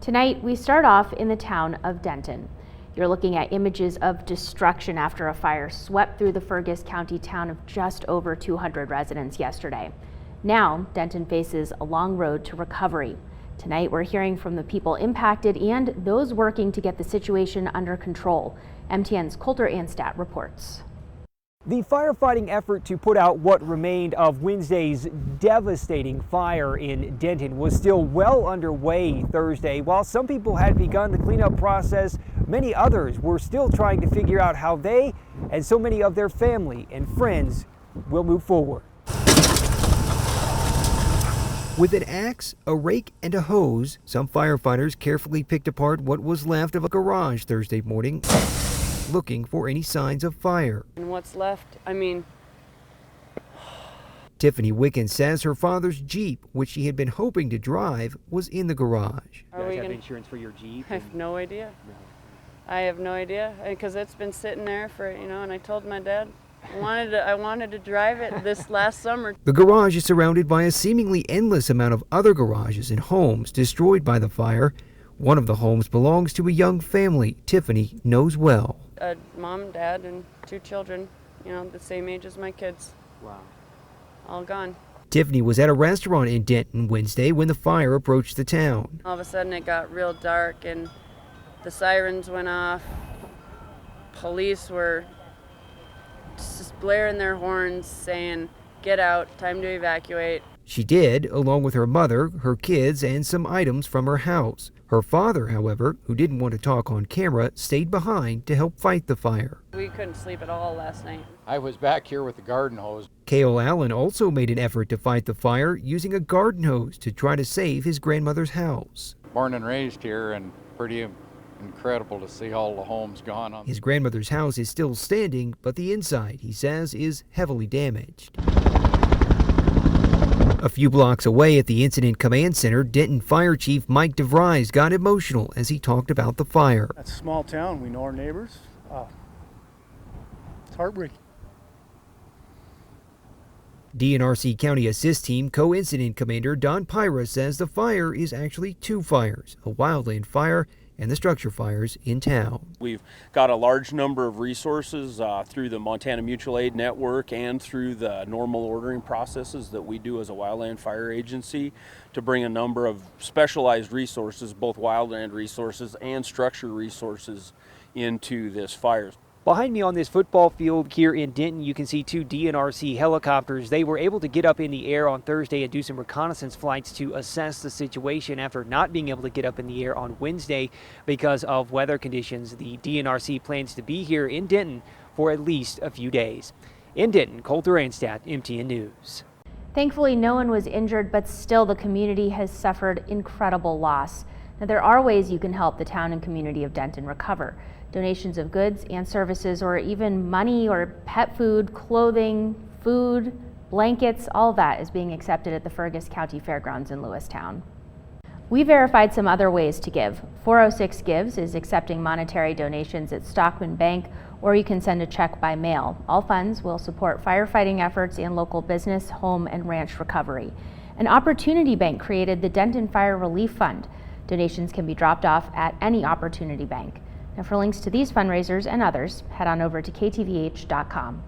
Tonight, we start off in the town of Denton. You're looking at images of destruction after a fire swept through the Fergus County town of just over 200 residents yesterday. Now, Denton faces a long road to recovery. Tonight, we're hearing from the people impacted and those working to get the situation under control. MTN's Coulter Anstadt reports. The firefighting effort to put out what remained of Wednesday's devastating fire in Denton was still well underway Thursday. While some people had begun the cleanup process, many others were still trying to figure out how they and so many of their family and friends will move forward. With an axe, a rake, and a hose, some firefighters carefully picked apart what was left of a garage Thursday morning, looking for any signs of fire. And what's left, Tiffany Wickens says her father's Jeep, which she had been hoping to drive, was in the garage. You guys have insurance for your Jeep? I have no idea. I have no idea, because it's been sitting there for, and I told my dad I wanted to drive it this last summer. The garage is surrounded by a seemingly endless amount of other garages and homes destroyed by the fire. One of the homes belongs to a young family Tiffany knows well. A mom, dad, and 2 children, the same age as my kids. Wow. All gone. Tiffany was at a restaurant in Denton Wednesday when the fire approached the town. All of a sudden it got real dark and the sirens went off. Police were just blaring their horns saying, "Get out, time to evacuate." She did, along with her mother, her kids, and some items from her house. Her father, however, who didn't want to talk on camera, stayed behind to help fight the fire. We couldn't sleep at all last night. I was back here with the garden hose. KAYLE Allen also made an effort to fight the fire using a garden hose to try to save his grandmother's house. Born and raised here, and pretty incredible to see all the homes gone. His grandmother's house is still standing, but the inside, he says, is heavily damaged. A few blocks away at the Incident Command Center, Denton Fire Chief Mike DEVRIES got emotional as he talked about the fire. That's a small town. We know our neighbors. It's heartbreaking. DNRC County Assist Team Co-Incident Commander Don Pyra says the fire is actually 2 fires, a wildland fire and the structure fires in town. We've got a large number of resources through the Montana Mutual Aid Network and through the normal ordering processes that we do as a wildland fire agency to bring a number of specialized resources, both wildland resources and structure resources, into this fire. Behind me on this football field here in Denton, you can see 2 DNRC helicopters. They were able to get up in the air on Thursday and do some reconnaissance flights to assess the situation after not being able to get up in the air on Wednesday because of weather conditions. The DNRC plans to be here in Denton for at least a few days. In Denton, Coulter Anstadt, MTN News. Thankfully, no one was injured, but still the community has suffered incredible loss. Now, there are ways you can help the town and community of Denton recover. Donations of goods and services, or even money or pet food, clothing, food, blankets, all of that is being accepted at the Fergus County Fairgrounds in Lewistown. We verified some other ways to give. 406 Gives is accepting monetary donations at Stockman Bank, or you can send a check by mail. All funds will support firefighting efforts and local business, home, and ranch recovery. An Opportunity Bank created the Denton Fire Relief Fund. Donations can be dropped off at any Opportunity Bank. Now, for links to these fundraisers and others, head on over to ktvh.com.